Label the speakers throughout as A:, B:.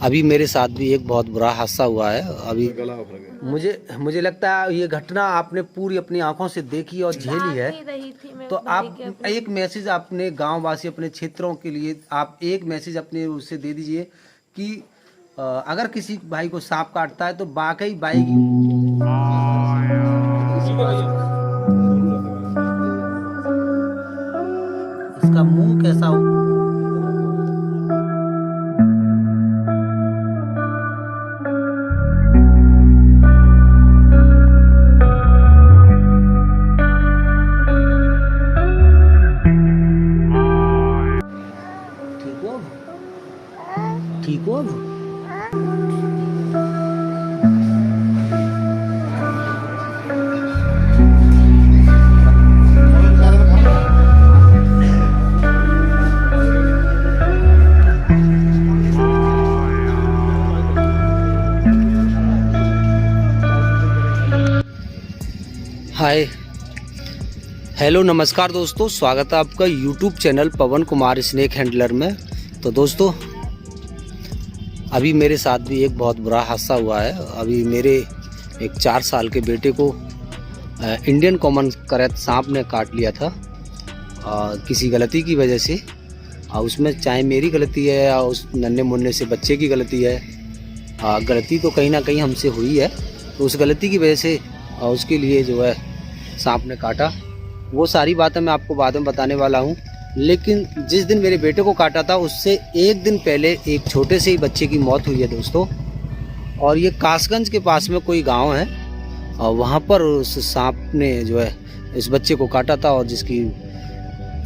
A: अभी मेरे साथ भी एक बहुत बुरा हादसा हुआ है। अभी मुझे लगता है ये घटना आपने पूरी अपनी आंखों से देखी और झेली है। तो आप एक मैसेज अपने गांव वासी, अपने क्षेत्रों के लिए आप एक मैसेज अपने उससे दे दीजिए कि अगर किसी भाई को सांप काटता है तो वाकई बाइक इसका मुंह कैसा हो। ठीक हो अब? हाय, हेलो, नमस्कार दोस्तों, स्वागत है आपका YouTube चैनल पवन कुमार स्नेक हैंडलर में। तो दोस्तों, अभी मेरे साथ भी एक बहुत बुरा हादसा हुआ है। अभी मेरे एक 4 साल के बेटे को इंडियन कॉमन करैत सांप ने काट लिया था किसी गलती की वजह से। उसमें चाहे मेरी गलती है या उस नन्हे मुन्ने से बच्चे की गलती है, गलती तो कहीं ना कहीं हमसे हुई है। तो उस गलती की वजह से उसके लिए जो है सांप ने काटा। वो सारी बातें मैं आपको बाद में बताने वाला हूँ। लेकिन जिस दिन मेरे बेटे को काटा था उससे एक दिन पहले एक छोटे से ही बच्चे की मौत हुई है दोस्तों। और ये कासगंज के पास में कोई गांव है और वहाँ पर उस सांप ने जो है इस बच्चे को काटा था और जिसकी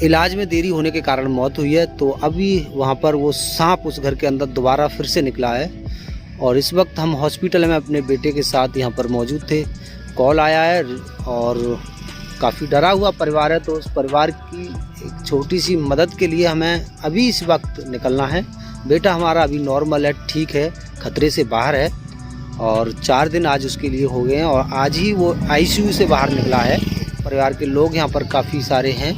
A: इलाज में देरी होने के कारण मौत हुई है। तो अभी वहाँ पर वो सांप उस घर के अंदर दोबारा फिर से निकला है और इस वक्त हम हॉस्पिटल में अपने बेटे के साथ यहाँ पर मौजूद थे। कॉल आया है और काफ़ी डरा हुआ परिवार है। तो उस परिवार की एक छोटी सी मदद के लिए हमें अभी इस वक्त निकलना है। बेटा हमारा अभी नॉर्मल है, ठीक है, खतरे से बाहर है और 4 दिन आज उसके लिए हो गए हैं और आज ही वो ICU से बाहर निकला है। परिवार के लोग यहाँ पर काफ़ी सारे हैं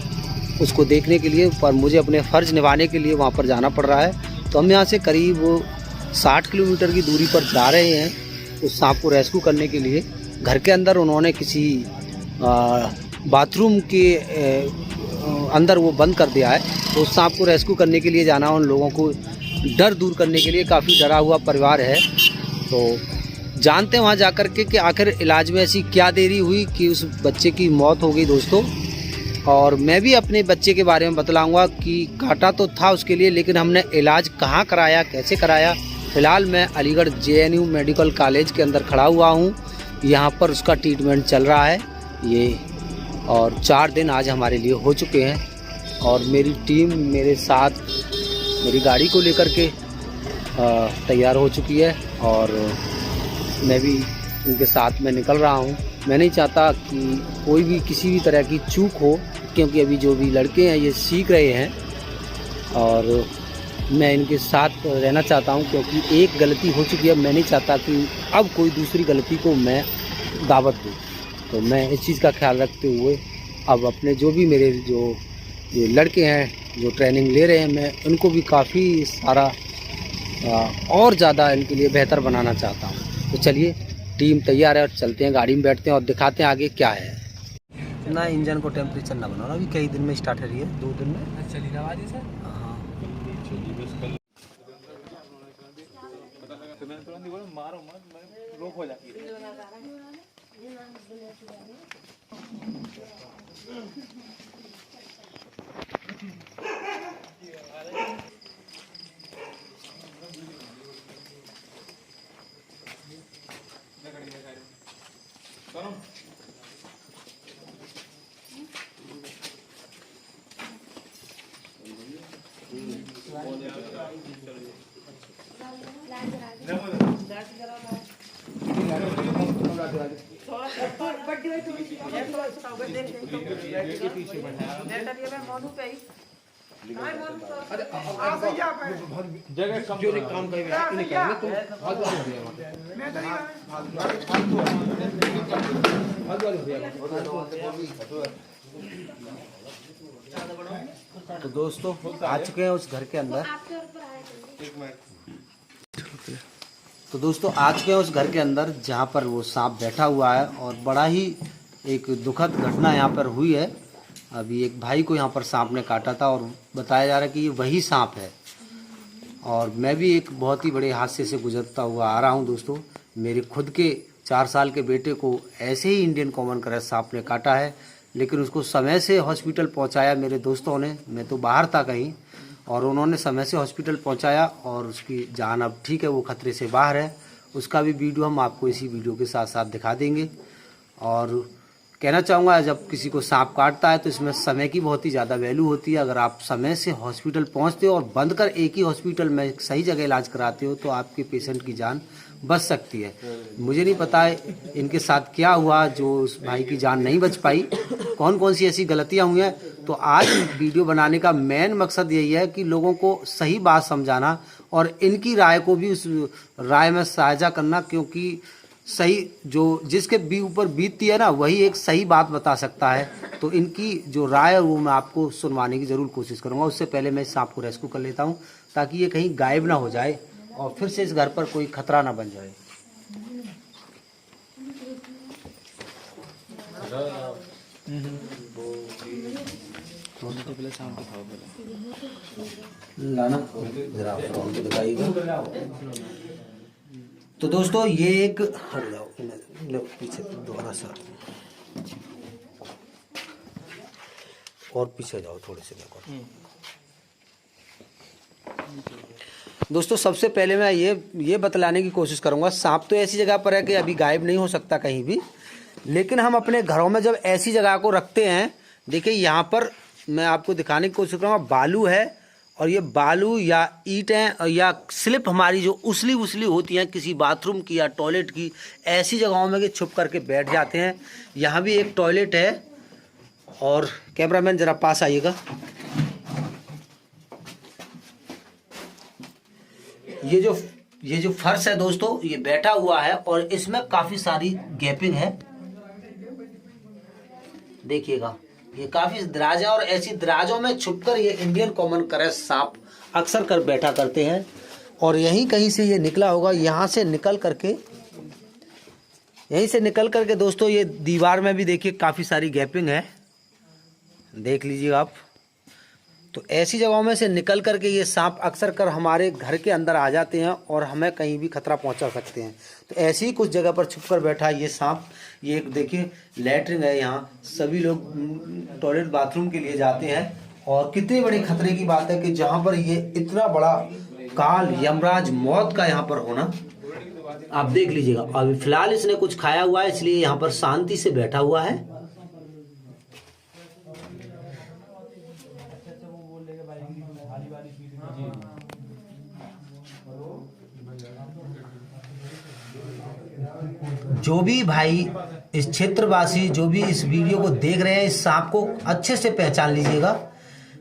A: उसको देखने के लिए, पर मुझे अपने फ़र्ज़ निभाने के लिए वहाँ पर जाना पड़ रहा है। तो हम यहाँ से करीब 60 किलोमीटर की दूरी पर जा रहे हैं उस सांप को रेस्क्यू करने के लिए। घर के अंदर उन्होंने किसी बाथरूम के अंदर वो बंद कर दिया है। तो उस सांप को रेस्क्यू करने के लिए जाना, उन लोगों को डर दूर करने के लिए। काफ़ी डरा हुआ परिवार है। तो जानते हैं वहाँ जा कर के कि आखिर इलाज में ऐसी क्या देरी हुई कि उस बच्चे की मौत हो गई दोस्तों। और मैं भी अपने बच्चे के बारे में बतलाऊँगा कि काटा तो था उसके लिए, लेकिन हमने इलाज कहाँ कराया, कैसे कराया। फ़िलहाल मैं अलीगढ़ JNU मेडिकल कॉलेज के अंदर खड़ा हुआ हूँ। यहाँ पर उसका ट्रीटमेंट चल रहा है ये, और 4 दिन आज हमारे लिए हो चुके हैं। और मेरी टीम मेरे साथ मेरी गाड़ी को लेकर के तैयार हो चुकी है और मैं भी उनके साथ में निकल रहा हूँ। मैं नहीं चाहता कि कोई भी किसी भी तरह की चूक हो, क्योंकि अभी जो भी लड़के हैं ये सीख रहे हैं और मैं इनके साथ रहना चाहता हूं, क्योंकि एक गलती हो चुकी है। मैं नहीं चाहता कि अब कोई दूसरी गलती को मैं दावत दूं। तो मैं इस चीज़ का ख्याल रखते हुए अब अपने जो भी मेरे जो ये लड़के हैं जो ट्रेनिंग ले रहे हैं, मैं उनको भी काफ़ी सारा और ज़्यादा इनके लिए बेहतर बनाना चाहता हूँ। तो चलिए, टीम तैयार है और चलते हैं, गाड़ी में बैठते हैं और दिखाते हैं आगे क्या है। ना इंजन को टेम्परेचर ना बनाना, अभी कई दिन में स्टार्ट है, 2 दिन में चली रहा है सर। मारो मत, रोक हो जाती है। तो दोस्तों आ चुके हैं उस घर के अंदर। तो दोस्तों आज के उस घर के अंदर जहाँ पर वो सांप बैठा हुआ है और बड़ा ही एक दुखद घटना यहाँ पर हुई है। अभी एक भाई को यहाँ पर सांप ने काटा था और बताया जा रहा है कि ये वही सांप है। और मैं भी एक बहुत ही बड़े हादसे से गुजरता हुआ आ रहा हूँ दोस्तों। मेरे खुद के 4 साल के बेटे को ऐसे ही इंडियन कॉमन करेंट सांप ने काटा है, लेकिन उसको समय से हॉस्पिटल पहुँचाया मेरे दोस्तों ने। मैं तो बाहर था कहीं, और उन्होंने समय से हॉस्पिटल पहुंचाया और उसकी जान अब ठीक है, वो खतरे से बाहर है। उसका भी वीडियो हम आपको इसी वीडियो के साथ साथ दिखा देंगे। और कहना चाहूँगा, जब किसी को सांप काटता है तो इसमें समय की बहुत ही ज़्यादा वैल्यू होती है। अगर आप समय से हॉस्पिटल पहुंचते हो और बंद कर एक ही हॉस्पिटल में सही जगह इलाज कराते हो तो आपके पेशेंट की जान बच सकती है। मुझे नहीं पता है इनके साथ क्या हुआ जो उस भाई की जान नहीं बच पाई, कौन कौन सी ऐसी गलतियां हुई हैं। तो आज वीडियो बनाने का मेन मकसद यही है कि लोगों को सही बात समझाना और इनकी राय को भी उस राय में साझा करना, क्योंकि सही जो जिसके भी ऊपर बीतती है ना, वही एक सही बात बता सकता है। तो इनकी जो राय है वो मैं आपको सुनवाने की ज़रूर कोशिश करूँगा। उससे पहले मैं इस सांप को रेस्क्यू कर लेता हूँ ताकि ये कहीं गायब ना हो जाए और फिर से इस घर पर कोई खतरा ना बन जाए। लाना जरा आप दिखाइएगा। तो दोस्तों ये एक हट जाओ, लो पीछे दोबारा सा और पीछे जाओ थोड़े से। देखो दोस्तों, सबसे पहले मैं ये बतलाने की कोशिश करूंगा, सांप तो ऐसी जगह पर है कि अभी गायब नहीं हो सकता कहीं भी, लेकिन हम अपने घरों में जब ऐसी जगह को रखते हैं, देखिए यहाँ पर मैं आपको दिखाने की कोशिश करूँगा, बालू है और ये बालू या ईंटें या स्लिप हमारी जो उसली होती हैं किसी बाथरूम की या टॉयलेट की, ऐसी जगहों में कि छुप करके बैठ जाते हैं। यहाँ भी एक टॉयलेट है और कैमरामैन ज़रा पास आइएगा। ये जो फर्श है दोस्तों, ये बैठा हुआ है और इसमें काफ़ी सारी गैपिंग है, देखिएगा। ये काफ़ी दराज है और ऐसी दराजों में छुपकर ये इंडियन कॉमन करेंट सांप अक्सर कर बैठा करते हैं। और यहीं कहीं से ये निकला होगा, यहाँ से निकल करके दोस्तों ये दीवार में भी देखिए काफ़ी सारी गैपिंग है, देख लीजिएगा आप। तो ऐसी जगहों में से निकल करके ये सांप अक्सर कर हमारे घर के अंदर आ जाते हैं और हमें कहीं भी खतरा पहुंचा सकते हैं। तो ऐसी ही कुछ जगह पर छुपकर बैठा है ये सांप। ये एक देखिए लैट्रिन है, यहाँ सभी लोग टॉयलेट बाथरूम के लिए जाते हैं। और कितने बड़े खतरे की बात है कि जहाँ पर ये इतना बड़ा काल यमराज मौत का यहाँ पर होना, आप देख लीजिएगा। अभी फिलहाल इसने कुछ खाया हुआ है इसलिए यहाँ पर शांति से बैठा हुआ है। जो भी भाई इस क्षेत्रवासी जो भी इस वीडियो को देख रहे हैं, इस सांप को अच्छे से पहचान लीजिएगा।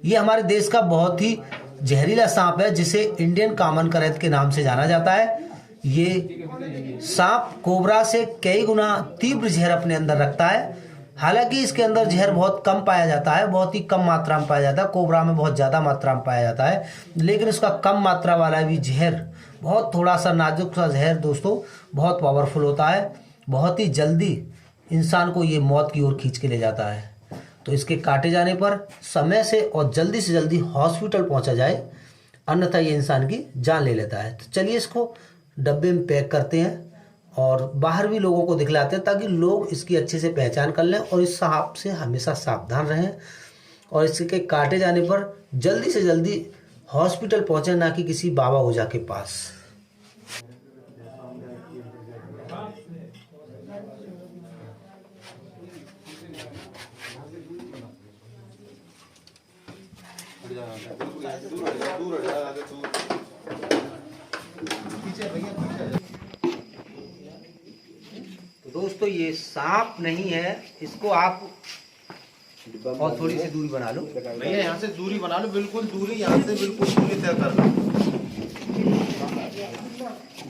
A: ये हमारे देश का बहुत ही जहरीला सांप है जिसे इंडियन कॉमन करेंट के नाम से जाना जाता है। ये सांप कोबरा से कई गुना तीव्र जहर अपने अंदर रखता है। हालांकि इसके अंदर जहर बहुत कम पाया जाता है, बहुत ही कम मात्रा में पाया जाता है। कोबरा में बहुत ज़्यादा मात्रा में पाया जाता है, लेकिन उसका कम मात्रा वाला भी जहर, बहुत थोड़ा सा नाजुक सा जहर दोस्तों, बहुत पावरफुल होता है। बहुत ही जल्दी इंसान को ये मौत की ओर खींच के ले जाता है। तो इसके काटे जाने पर समय से और जल्दी से जल्दी हॉस्पिटल पहुंचा जाए, अन्यथा ये इंसान की जान ले लेता है। तो चलिए इसको डब्बे में पैक करते हैं और बाहर भी लोगों को दिखलाते हैं ताकि लोग इसकी अच्छे से पहचान कर लें और इस सांप से हमेशा सावधान रहें और इसके काटे जाने पर जल्दी से जल्दी हॉस्पिटल पहुंचे, ना कि किसी बाबा ओझा के पास। तो दोस्तों ये सांप नहीं है, इसको आप और थोड़ी सी दूरी बना लो
B: भैया, यहाँ से दूरी बना लो, बिल्कुल दूरी, यहाँ से बिल्कुल दूरी तय कर लो।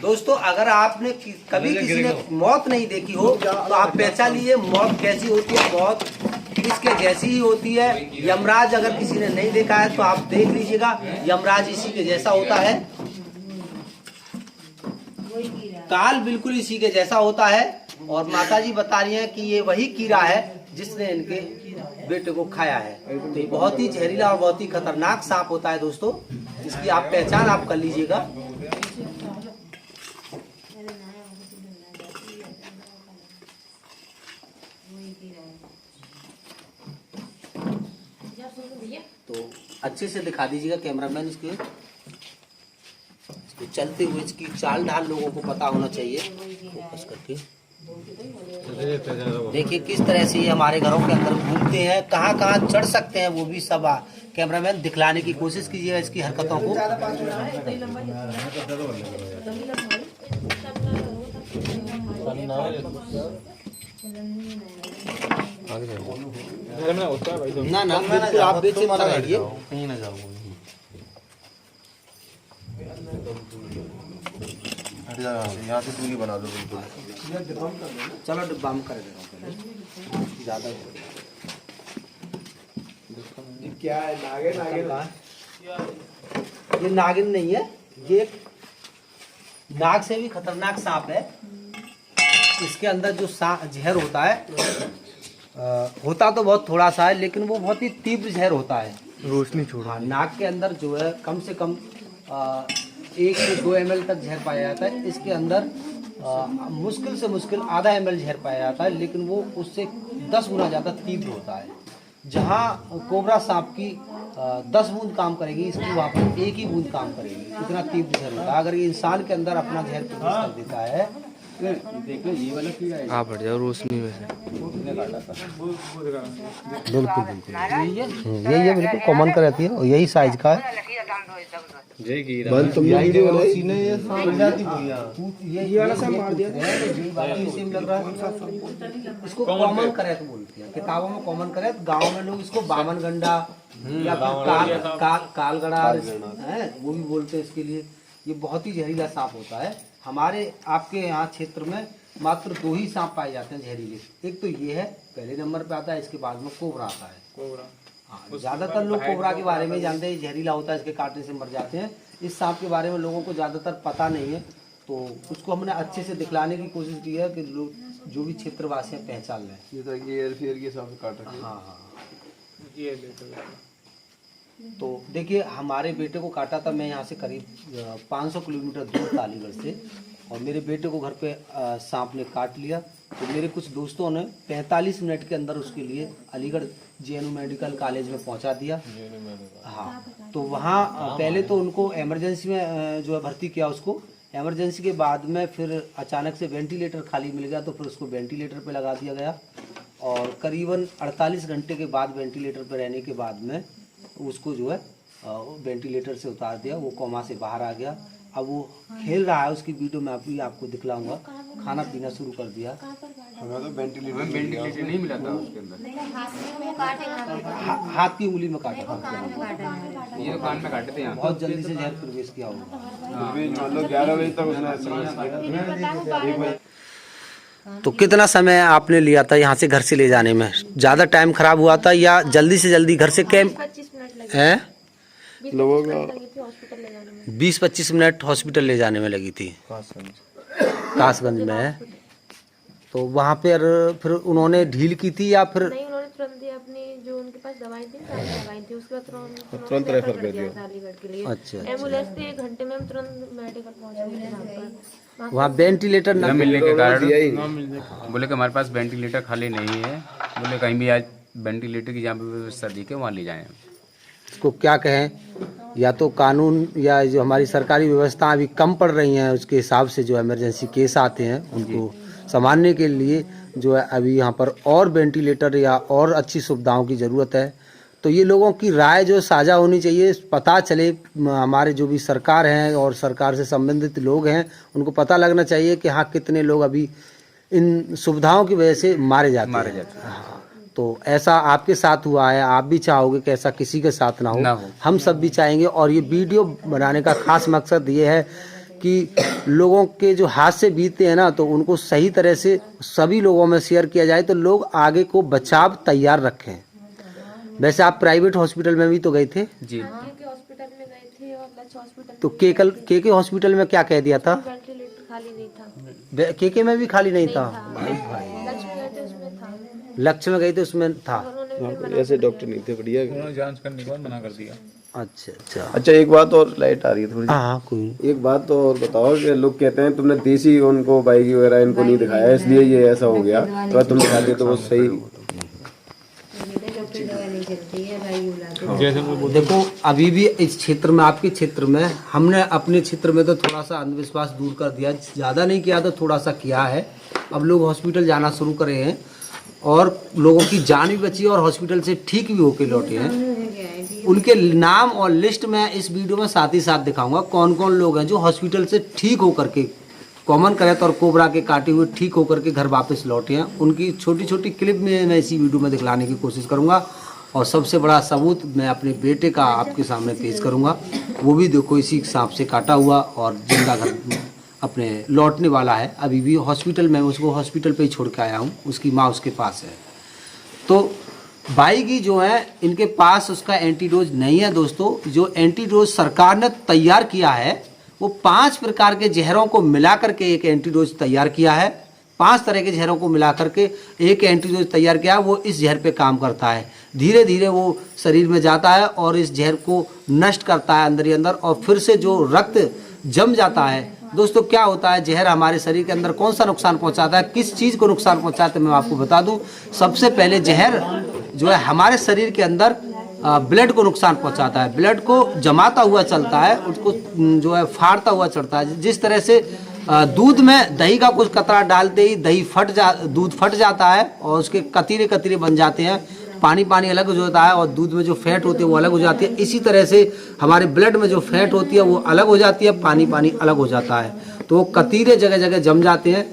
A: दोस्तों अगर आपने कभी किसी ने मौत नहीं देखी हो तो आप पहचान लीजिए मौत कैसी होती है। मौत इसके जैसी ही होती है। यमराज अगर किसी ने नहीं देखा है तो आप देख लीजिएगा, यमराज इसी के जैसा होता है। काल बिल्कुल इसी के जैसा होता है और माताजी बता रही हैं कि ये वही कीड़ा है जिसने इनके बेटे को खाया है। तो ये बहुत ही जहरीला और बहुत ही खतरनाक सांप होता है दोस्तों, इसकी आप पहचान आप कर लीजिएगा। तो अच्छे से दिखा दीजिएगा कैमरामैन, इसके चलते हुए इसकी चाल ढाल लोगों को पता होना चाहिए। फोकस करके देखिए किस तरह से ये हमारे घरों के अंदर घूमते हैं, कहाँ कहाँ चढ़ सकते हैं वो भी सब कैमरामैन दिखलाने की कोशिश कीजिएगा इसकी हरकतों को। ना ना बिल्कुल आप बेचिंता रहिए, कहीं ना जाओ।
B: यहाँ से दूरी बना दो बिल्कुल।
A: चलो डिब्बा में कर दे रहा हूँ ज्यादा।
B: क्या है नागिन? नागिन
A: ये नागिन नहीं है, ये एक नाग से भी खतरनाक सांप है। इसके अंदर जो जहर होता है होता तो बहुत थोड़ा सा है, लेकिन वो बहुत ही तीव्र जहर होता है।
B: रोशनी छोड़।
A: हाँ, नाग के अंदर जो है कम से कम 1 से 2 ml तक जहर पाया जाता है। इसके अंदर मुश्किल से मुश्किल आधा ml जहर पाया जाता है, लेकिन वो उससे 10 गुना ज़्यादा तीव्र होता है। जहाँ कोबरा सांप की 10 बूंद काम करेगी, इसकी वहाँ पर 1 ही बूंद काम करेगी, इतना तीव्र जहर होता है। अगर ये इंसान के अंदर अपना जहर प्रवेश कर देता है, देखो ये वाला कीड़ा है।
C: आप हट जाओ रोशनी में से।
A: बिल्कुल बिल्कुल यही है, बिल्कुल कॉमन का रहती है और यही साइज का है।
B: ये वाला सांप मार दिया।
A: लग रहा है इसको कॉमन करैत बोलते हैं, किताबों में कॉमन करैत, गाँव में लोग इसको बामन गंडा या कालगड़ा है वो भी बोलते हैं इसके लिए। ये बहुत ही जहरीला सांप होता है। हमारे आपके यहाँ क्षेत्र में मात्र 2 ही सांप पाए जाते हैं जहरीले। एक तो ये है, पहले नंबर पे आता है, इसके बाद में कोबरा आता है। कोबरा, हाँ, ज्यादातर लोग कोबरा के बारे में जानते हैं, जहरीला होता है, इसके काटने से मर जाते हैं। इस सांप के बारे में लोगों को ज्यादातर पता नहीं है, तो उसको हमने अच्छे से दिखलाने की कोशिश की है कि लोग जो भी क्षेत्रवासी हैं पहचान लें।
B: ये तो एयर के सांप काट रखे।
A: हाँ हाँ, ये तो देखिए हमारे बेटे को काटा था, मैं यहाँ से करीब 500 किलोमीटर दूर था अलीगढ़ से, और मेरे बेटे को घर पे सांप ने काट लिया। तो मेरे कुछ दोस्तों ने 45 मिनट के अंदर उसके लिए अलीगढ़ JNU मेडिकल कॉलेज में पहुँचा दिया। हाँ, तो वहाँ पहले तो उनको इमरजेंसी में जो है भर्ती किया उसको। इमरजेंसी के बाद में फिर अचानक से वेंटिलेटर खाली मिल गया, तो फिर उसको वेंटिलेटर पे लगा दिया गया, और करीबन 48 घंटे के बाद वेंटिलेटर पर रहने के बाद में उसको जो है वेंटिलेटर से उतार दिया। वो कोमा से बाहर आ गया। अब वो खेल रहा है, उसकी वीडियो में अभी आपको दिखलाऊंगा। खाना पीना शुरू कर दिया।
B: हमें तो वेंटिलेटर नहीं मिला था उसके अंदर।
A: हाथ की उंगली में काटा था,
C: ये कान में काटे थे यहाँ।
A: बहुत जल्दी से जहर प्रवेश किया होगा।
B: 11 बजे तक उसने।
A: तो कितना समय आपने लिया था यहाँ से घर से ले जाने में? ज़्यादा टाइम खराब हुआ था या जल्दी से जल्दी घर से कैंप
D: 25 मिनट
A: हैं?
B: लोगों का
A: 20-25 मिनट हॉस्पिटल ले जाने में लगी थी, कासगंज में है। तो वहाँ पर फिर उन्होंने ढील की थी या फिर
D: नहीं, उन्होंने तुरंत ही अपनी जो उनके पास दवाई थी उसके बाद
B: तुरंत रेफर कर दिया
D: अलीगढ़ के लिए।
A: अच्छा,
D: एम्बुलेंस से 1 घंटे में हम तुरंत मेडिकल पहुंच गए वहाँ पर।
A: वहाँ वेंटिलेटर
C: न मिलने के कारण बोले कि हमारे पास वेंटिलेटर खाली नहीं है। बोले कहीं भी आज वेंटिलेटर की जहाँ पे व्यवस्था दी के वहाँ ले जाएं।
A: इसको क्या कहें, या तो कानून या जो हमारी सरकारी व्यवस्था अभी कम पड़ रही हैं, उसके हिसाब से जो इमरजेंसी केस आते हैं उनको संभालने के लिए जो है अभी यहाँ पर और वेंटिलेटर या और अच्छी सुविधाओं की ज़रूरत है। तो ये लोगों की राय जो साझा होनी चाहिए, पता चले, हमारे जो भी सरकार हैं और सरकार से संबंधित लोग हैं उनको पता लगना चाहिए कि हाँ कितने लोग अभी इन सुविधाओं की वजह से मारे जाते हैं। हाँ, तो ऐसा आपके साथ हुआ है, आप भी चाहोगे कि ऐसा किसी के साथ ना हो। हम सब भी चाहेंगे, और ये वीडियो बनाने का खास मकसद ये है कि लोगों के जो हाथ से बीतते हैं ना, तो उनको सही तरह से सभी लोगों में शेयर किया जाए, तो लोग आगे को बचाव तैयार रखें। वैसे आप प्राइवेट हॉस्पिटल में भी तो गए थे
C: जी,
D: हॉस्पिटल में गए थे और लक्ष्य हॉस्पिटल।
A: तो के हॉस्पिटल में क्या कह दिया था?
D: वेंटिलेटर खाली नहीं था।
A: केके में भी खाली नहीं था।
D: लक्ष्मी गए थे उसमें था।
A: लक्ष्य में गई थी उसमें था।
D: उन्होंने फिर
B: ऐसे डॉक्टर नहीं थे, बढ़िया।
C: उन्होंने जांच करने के बाद मना कर दिया।
A: अच्छा अच्छा।
B: अच्छा, एक बात और, लाइट आ रही है थोड़ी।
A: हाँ कोई।
B: एक बात तो और बताओ कि लोग कहते हैं तुमने देसी उनको बाइक वगैरह इनको नहीं दिखाया इसलिए ये ऐसा हो गया, तो तुम दिखा दिए तो वो सही।
A: देखो अभी भी इस क्षेत्र में, आपके क्षेत्र में, हमने अपने क्षेत्र में तो थोड़ा सा अंधविश्वास दूर कर दिया, ज़्यादा नहीं किया तो थोड़ा सा किया है। अब लोग हॉस्पिटल जाना शुरू करे हैं और लोगों की जान भी बची और हॉस्पिटल से ठीक भी होके लौटे हैं। उनके नाम और लिस्ट में इस वीडियो में साथ ही साथ दिखाऊंगा कौन कौन लोग हैं जो हॉस्पिटल से ठीक होकर के, कॉमन करें तो और कोबरा के काटे हुए ठीक होकर के घर वापस लौटे हैं। उनकी छोटी छोटी क्लिप में मैं इसी वीडियो में दिखलाने की कोशिश करूंगा और सबसे बड़ा सबूत मैं अपने बेटे का आपके सामने पेश करूंगा। वो भी देखो इसी सांप से काटा हुआ और जिंदा घर अपने लौटने वाला है। अभी भी हॉस्पिटल में, उसको हॉस्पिटल पे ही छोड़ के आया हूँ, उसकी माँ उसके पास है। तो भाई की जो है इनके पास उसका एंटीडोज नहीं है दोस्तों। जो एंटीडोज सरकार ने तैयार किया है वो 5 प्रकार के जहरों को मिला करके एक एंटीडोज तैयार किया है। 5 तरह के जहरों को मिला करके एक एंटीडोज तैयार किया। वो इस जहर पे काम करता है, धीरे धीरे वो शरीर में जाता है और इस जहर को नष्ट करता है अंदर ही अंदर। और फिर से जो रक्त जम जाता है दोस्तों, क्या होता है जहर हमारे शरीर के अंदर कौन सा नुकसान पहुंचाता है, किस चीज़ को नुकसान पहुंचाता है, मैं आपको बता दूं। सबसे पहले जहर जो है हमारे शरीर के अंदर ब्लड को नुकसान पहुंचाता है, ब्लड को जमाता हुआ चलता है, उसको जो है फाड़ता हुआ चढ़ता है। जिस तरह से दूध में दही का कुछ कतरा डालते ही दूध फट जाता है और उसके कतीरे कतीरे बन जाते हैं, पानी पानी अलग हो जाता है और दूध में जो फैट होती है वो अलग हो जाती है। इसी तरह से हमारे ब्लड में जो फैट होती है वो अलग हो जाती है, पानी पानी अलग हो जाता है। तो वो कतीरे जगह जगह जम जाते हैं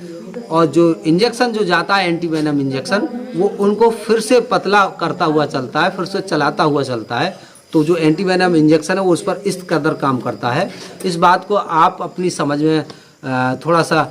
A: और जो इंजेक्शन जो जाता है एंटीवेनम इंजेक्शन, वो उनको फिर से पतला करता हुआ चलता है, फिर से चलाता हुआ चलता है। तो जो एंटीवेनम इंजेक्शन है वो उस पर इस कदर काम करता है। इस बात को आप अपनी समझ में थोड़ा सा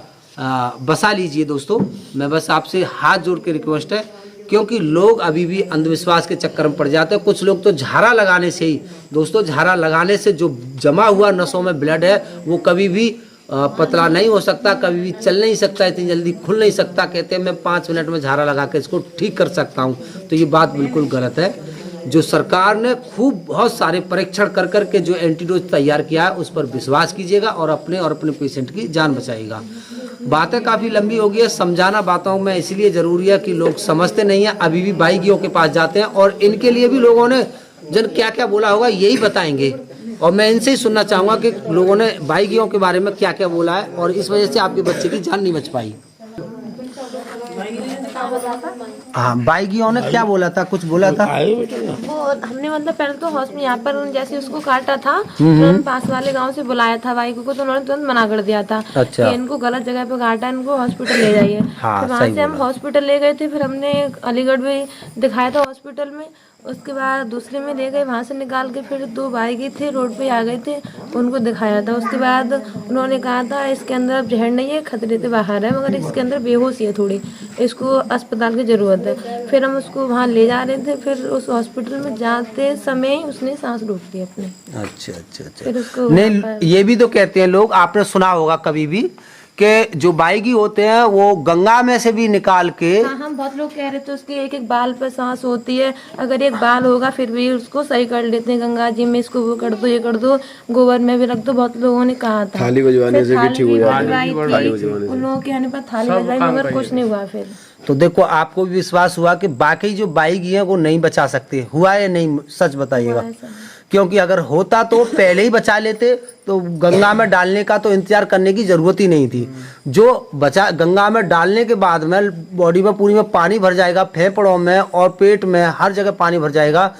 A: बसा लीजिए दोस्तों। मैं बस आपसे हाथ जोड़ के रिक्वेस्ट है, क्योंकि लोग अभी भी अंधविश्वास के चक्कर में पड़ जाते हैं। कुछ लोग तो झाड़ा लगाने से ही दोस्तों, झाड़ा लगाने से जो जमा हुआ नसों में ब्लड है वो कभी भी पतला नहीं हो सकता, कभी भी चल नहीं सकता, इतनी जल्दी खुल नहीं सकता। कहते हैं मैं 5 मिनट में झाड़ा लगा के इसको ठीक कर सकता हूँ, तो ये बात बिल्कुल गलत है। जो सरकार ने खूब बहुत सारे परीक्षण कर कर के जो एंटीडोज तैयार किया है उस पर विश्वास कीजिएगा और अपने पेशेंट की जान बचाइएगा। बातें काफ़ी लंबी हो गई है, समझाना बातों में इसलिए ज़रूरी है कि लोग समझते नहीं हैं, अभी भी बाईगियों के पास जाते हैं और इनके लिए भी लोगों ने जन क्या क्या बोला होगा यही बताएंगे। और मैं इनसे ही सुनना चाहूँगा कि लोगों ने बाईगियों के बारे में क्या क्या बोला है और इस वजह से आपके बच्चे की जान नहीं बच पाई। हाँ, बाईगियों ने क्या बोला था, कुछ बोला था?
D: वो हमने मतलब पहले तो हॉस्पिटल यहाँ पर जैसे उसको काटा था तो हम पास वाले गांव से बुलाया था बाइक को, तो उन्होंने तुरंत मना कर दिया था।
A: अच्छा।
D: कि इनको गलत जगह पे काटा, इनको हॉस्पिटल ले जाइए।
A: हाँ,
D: फिर वहाँ से हम हॉस्पिटल ले गए थे, फिर हमने अलीगढ़ भी दिखाया था हॉस्पिटल में। उसके बाद दूसरे में ले गए, वहाँ से निकाल के फिर 2 भाई गए थे, रोड पे आ गए थे, उनको दिखाया था। उसके बाद उन्होंने कहा था इसके अंदर अब जहर नहीं है, खतरे से बाहर है, मगर इसके अंदर बेहोशी है थोड़ी, इसको अस्पताल की ज़रूरत है। फिर हम उसको वहाँ ले जा रहे थे, फिर उस हॉस्पिटल में जाते समय उसने सांस रोक दी अपने।
A: अच्छा अच्छा अच्छा।
D: फिर उसको
A: नहीं, ये भी तो कहते हैं लोग, आपने सुना होगा कभी भी कि जो बाईगी होते हैं वो गंगा में से भी निकाल के।
D: हाँ, हम बहुत लोग कह रहे थे उसके एक बाल पर सांस होती है, अगर एक बाल होगा फिर भी उसको सही कर लेते हैं, गंगा जी में इसको वो कर दो, ये कर दो, गोबर में भी रख दो, बहुत लोगों ने कहा था।
B: थाली बजवाने से भी ठीक हो जाता है।
D: उन लोगों के आने पर थाली बजवाई मगर कुछ नहीं हुआ। फिर
A: तो देखो आपको भी विश्वास हुआ कि बाकी जो बाईगी हैं वो नहीं बचा सकते, हुआ या नहीं, सच बताइएगा। क्योंकि अगर होता तो पहले ही बचा लेते, तो गंगा में डालने का तो इंतजार करने की जरूरत ही नहीं थी। जो बचा, गंगा में डालने के बाद में बॉडी में पूरी में पानी भर जाएगा, फेफड़ों में और पेट में हर जगह पानी भर जाएगा।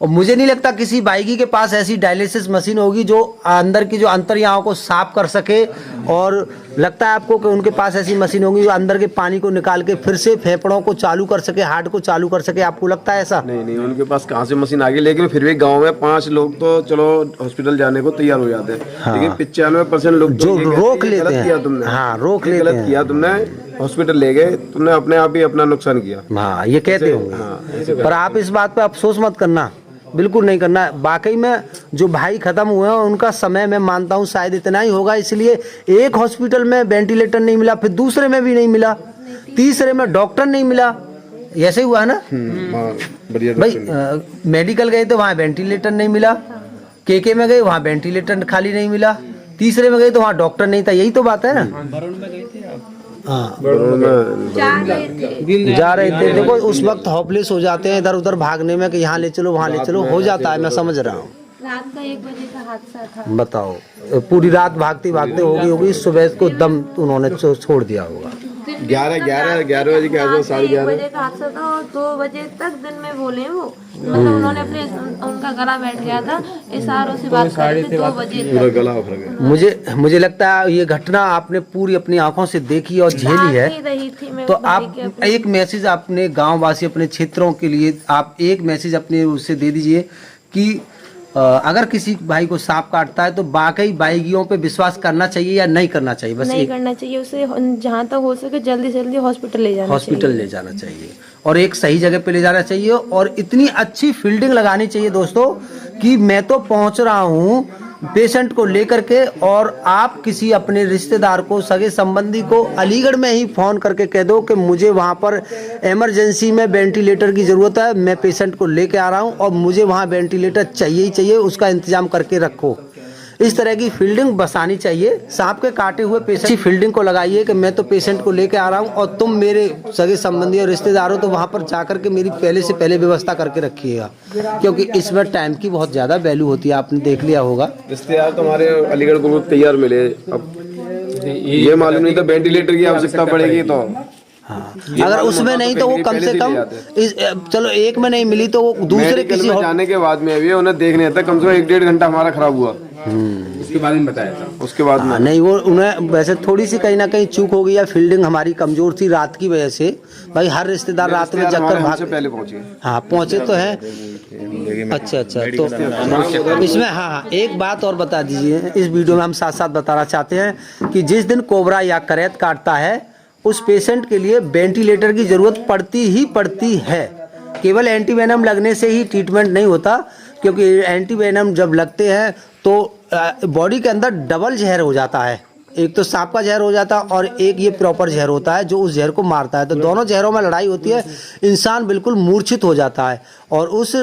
A: और मुझे नहीं लगता किसी बाईगी के पास ऐसी डायलिसिस मशीन होगी जो अंदर की जो अंतर्याओं को साफ कर सके, और लगता है आपको कि उनके पास ऐसी मशीन होगी जो अंदर के पानी को निकाल के फिर से फेफड़ों को चालू कर सके, हार्ट को चालू कर सके? आपको लगता है ऐसा?
B: नहीं, उनके पास कहाँ से मशीन आ गई, लेकिन फिर भी गांव में 5 लोग तो चलो हॉस्पिटल जाने को तैयार हो जाते हैं। हाँ। लेकिन 95% लोग
A: जो रोक लेते हैं।
B: तुमने
A: हाँ, रोक लेते
B: गलत किया तुमने, हॉस्पिटल ले गए, तुमने अपने आप ही अपना नुकसान किया।
A: हाँ, ये कहते होंगे।
B: हाँ,
A: पर आप इस बात पे अफसोस मत करना बिल्कुल नहीं करना। वाकई में जो भाई खत्म हुए हैं उनका समय मैं मानता हूँ शायद इतना ही होगा, इसलिए एक हॉस्पिटल में वेंटिलेटर नहीं मिला, फिर दूसरे में भी नहीं मिला, तीसरे में डॉक्टर नहीं मिला, ऐसे ही हुआ है ना
B: बढ़िया
A: भाई। मेडिकल गए तो वहाँ वेंटिलेटर नहीं मिला, केके में गए वहाँ वेंटिलेटर खाली नहीं मिला, तीसरे में गए तो वहाँ डॉक्टर नहीं था, यही तो बात है ना। हाँ जा रहे थे, देखो उस वक्त होपलेस हो जाते हैं इधर उधर भागने में कि यहाँ ले चलो वहाँ ले चलो, हो जाता है, मैं समझ रहा हूँ।
D: रात का 1 बजे का हादसा था।
A: बताओ, पूरी रात भागते भागते होगी, सुबह को दम उन्होंने छोड़ दिया होगा।
B: 11 बजे के आसपास, 11:30
D: बजे का हादसा था और 2 बजे तक दिन में बोले वो, मतलब उन्होंने अपने उनका गला बैठ गया था, इशारों से बात कर रहे थे 2 बजे
B: पूरा गला उखड़ गया।
A: मुझे लगता है ये घटना आपने पूरी अपनी आंखों से देखी और झेली है,
D: रही थी मैं,
A: तो आप एक मैसेज अपने गांव वासी अपने क्षेत्रों के लिए आप एक मैसेज अपने उससे दे दीजिए कि अगर किसी भाई को सांप काटता है तो वाकई बाइगियों पे विश्वास करना चाहिए या नहीं करना चाहिए? बस
D: नहीं करना चाहिए, उसे जहाँ तक हो सके जल्दी से जल्दी हॉस्पिटल ले जाना चाहिए और एक सही जगह पे ले जाना चाहिए और इतनी अच्छी फील्डिंग लगानी चाहिए दोस्तों कि मैं तो पहुंच रहा हूँ पेशेंट को लेकर के और आप किसी अपने रिश्तेदार को, सगे संबंधी को अलीगढ़ में ही फोन करके कह दो कि मुझे वहाँ पर इमरजेंसी में वेंटिलेटर की ज़रूरत है, मैं पेशेंट को लेके आ रहा हूँ और मुझे वहाँ वेंटिलेटर चाहिए ही चाहिए, उसका इंतजाम करके रखो। इस तरह की फील्डिंग बसानी चाहिए। सांप के काटे हुए पेशेंट की फील्डिंग को लगाइए कि मैं तो पेशेंट को लेके आ रहा हूँ और तुम मेरे सगे संबंधी और रिश्तेदार हो तो वहाँ पर जाकर के मेरी पहले से पहले व्यवस्था करके रखिएगा, क्योंकि इसमें टाइम की बहुत ज़्यादा वैल्यू होती है, आपने देख लिया होगा।
B: रिश्तेदार तो हमारे अलीगढ़ को तैयार मिले, अब ये मालूम नहीं तो वेंटिलेटर की आवश्यकता पड़ेगी तो
A: हाँ, अगर उसमें नहीं तो वो कम से कम चलो एक में नहीं मिली तो वो दूसरे किसी
B: जाने के बाद में भी उन्हें देखने आता, कम से कम 1-1.5 घंटा हमारा खराब हुआ,
C: उसके बाद में बताया था,
B: उसके बाद में
A: नहीं वो उन्हें वैसे थोड़ी सी कहीं ना कहीं चूक हो गई या फील्डिंग हमारी कमजोर थी रात की वजह से। भाई हर रिश्तेदार रात में जगकर भाग
B: से पहले पहुंचे,
A: हाँ पहुंचे तो है। अच्छा तो इसमें हाँ एक बात और बता दीजिए, इस वीडियो में हम साथ साथ बताना चाहते हैं कि जिस दिन कोबरा या करैत काटता है उस पेशेंट के लिए वेंटिलेटर की जरूरत पड़ती है। केवल एंटीवेनम लगने से ही ट्रीटमेंट नहीं होता, क्योंकि एंटीवेनम जब लगते हैं तो बॉडी के अंदर डबल जहर हो जाता है, एक तो सांप का जहर हो जाता है और एक ये प्रॉपर जहर होता है जो उस जहर को मारता है। तो दोनों जहरों में लड़ाई होती है, इंसान बिल्कुल मूर्छित हो जाता है और उस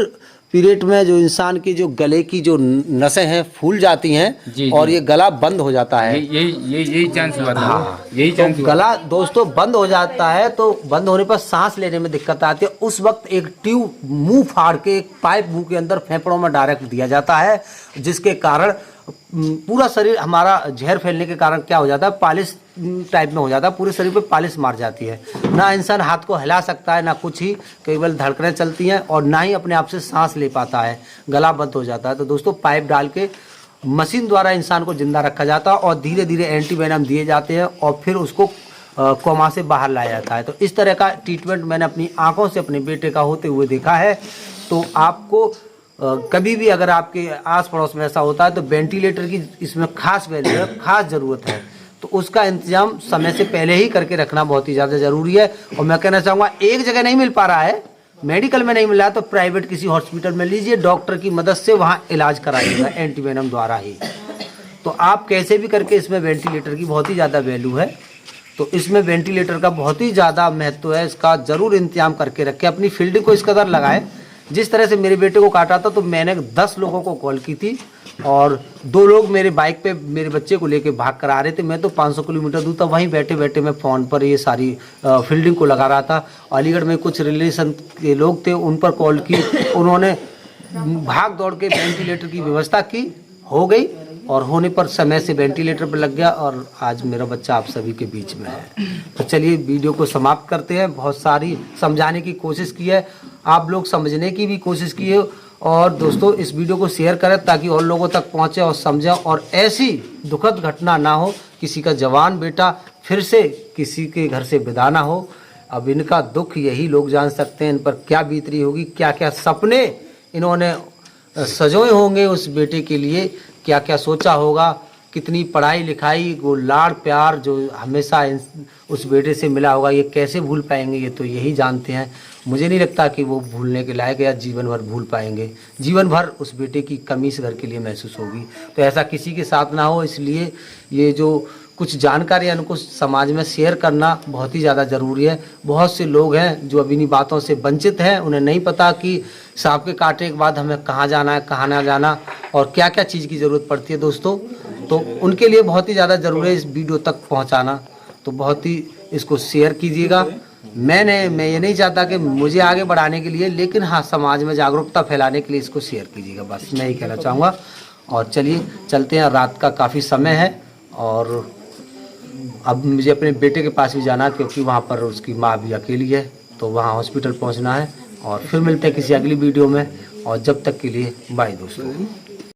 A: पीरियड में जो इंसान की जो गले की जो नसें हैं फूल जाती हैं और ये गला बंद हो जाता है।
C: यही चांस हुआ था।
A: हाँ,
C: यही चांस
A: तो गला दोस्तों बंद हो जाता है, तो बंद होने पर सांस लेने में दिक्कत आती है। उस वक्त एक ट्यूब मुंह फाड़ के एक पाइप मुंह के अंदर फेफड़ों में डायरेक्ट दिया जाता है, जिसके कारण पूरा शरीर हमारा जहर फैलने के कारण क्या हो जाता है, पालिश टाइप में हो जाता है, पूरे शरीर पे पालिश मार जाती है। ना इंसान हाथ को हिला सकता है, ना कुछ ही, केवल धड़कनें चलती हैं और ना ही अपने आप से सांस ले पाता है, गला बंद हो जाता है। तो दोस्तों पाइप डाल के मशीन द्वारा इंसान को जिंदा रखा जाता है और धीरे धीरे एंटीवेनम दिए जाते हैं और फिर उसको कोमा से बाहर लाया जाता है। तो इस तरह का ट्रीटमेंट मैंने अपनी आंखों से अपने बेटे का होते हुए देखा है। तो आपको कभी भी अगर आपके आस पड़ोस में ऐसा होता है तो वेंटिलेटर की इसमें खास वैल्यू है, खास ज़रूरत है, तो उसका इंतजाम समय से पहले ही करके रखना बहुत ही ज़्यादा ज़रूरी है। और मैं कहना चाहूँगा एक जगह नहीं मिल पा रहा है, मेडिकल में नहीं मिल रहा है तो प्राइवेट किसी हॉस्पिटल में लीजिए, डॉक्टर की मदद से वहाँ इलाज कराइएगा एंटीवेनम द्वारा ही। तो आप कैसे भी करके इसमें वेंटिलेटर की बहुत ही ज़्यादा वैल्यू है, तो इसमें वेंटिलेटर का बहुत ही ज़्यादा महत्व है, इसका ज़रूर इंतजाम करके रखें, अपनी फील्डिंग को इस कदर लगाएं। जिस तरह से मेरे बेटे को काटा था तो मैंने 10 लोगों को कॉल की थी और 2 लोग मेरे बाइक पे मेरे बच्चे को लेके भाग कर आ रहे थे। मैं तो 500 किलोमीटर दूर था, वहीं बैठे बैठे मैं फ़ोन पर ये सारी फील्डिंग को लगा रहा था। अलीगढ़ में कुछ रिलेशन के लोग थे, उन पर कॉल की, उन्होंने भाग दौड़ के वेंटिलेटर की व्यवस्था की, हो गई और होने पर समय से वेंटिलेटर पर लग गया और आज मेरा बच्चा आप सभी के बीच में है। तो चलिए वीडियो को समाप्त करते हैं। बहुत सारी समझाने की कोशिश की है, आप लोग समझने की भी कोशिश की है और दोस्तों इस वीडियो को शेयर करें ताकि और लोगों तक पहुंचे और समझें और ऐसी दुखद घटना ना हो, किसी का जवान बेटा फिर से किसी के घर से विदा ना हो। अब इनका दुख यही लोग जान सकते हैं, इन पर क्या बीत रही होगी, क्या क्या सपने इन्होंने सजोए होंगे उस बेटे के लिए, क्या क्या सोचा होगा। कितनी पढ़ाई लिखाई, वो लाड़ प्यार जो हमेशा उस बेटे से मिला होगा, ये कैसे भूल पाएंगे, ये तो यही जानते हैं। मुझे नहीं लगता कि वो भूलने के लायक या जीवन भर भूल पाएंगे। जीवन भर उस बेटे की कमी इस घर के लिए महसूस होगी। तो ऐसा किसी के साथ ना हो, इसलिए ये जो कुछ जानकारी है उनको समाज में शेयर करना बहुत ही ज़्यादा ज़रूरी है। बहुत से लोग हैं जो अभी इन बातों से वंचित हैं, उन्हें नहीं पता कि सांप के काटने के बाद हमें कहाँ जाना है, कहाँ ना जाना, और क्या क्या चीज़ की ज़रूरत पड़ती है दोस्तों। तो उनके लिए बहुत ही ज़्यादा ज़रूरी है इस वीडियो तक पहुँचाना। तो बहुत ही इसको शेयर कीजिएगा। मैं ये नहीं चाहता कि मुझे आगे बढ़ाने के लिए, लेकिन हाँ, समाज में जागरूकता फैलाने के लिए इसको शेयर कीजिएगा, बस मैं यही कहना चाहूँगा। और चलिए चलते हैं, रात का काफ़ी समय है और अब मुझे अपने बेटे के पास भी जाना है, क्योंकि वहाँ पर उसकी माँ भी अकेली है, तो वहाँ हॉस्पिटल पहुँचना है। और फिर मिलते हैं किसी अगली वीडियो में, और जब तक के लिए बाय दोस्तों।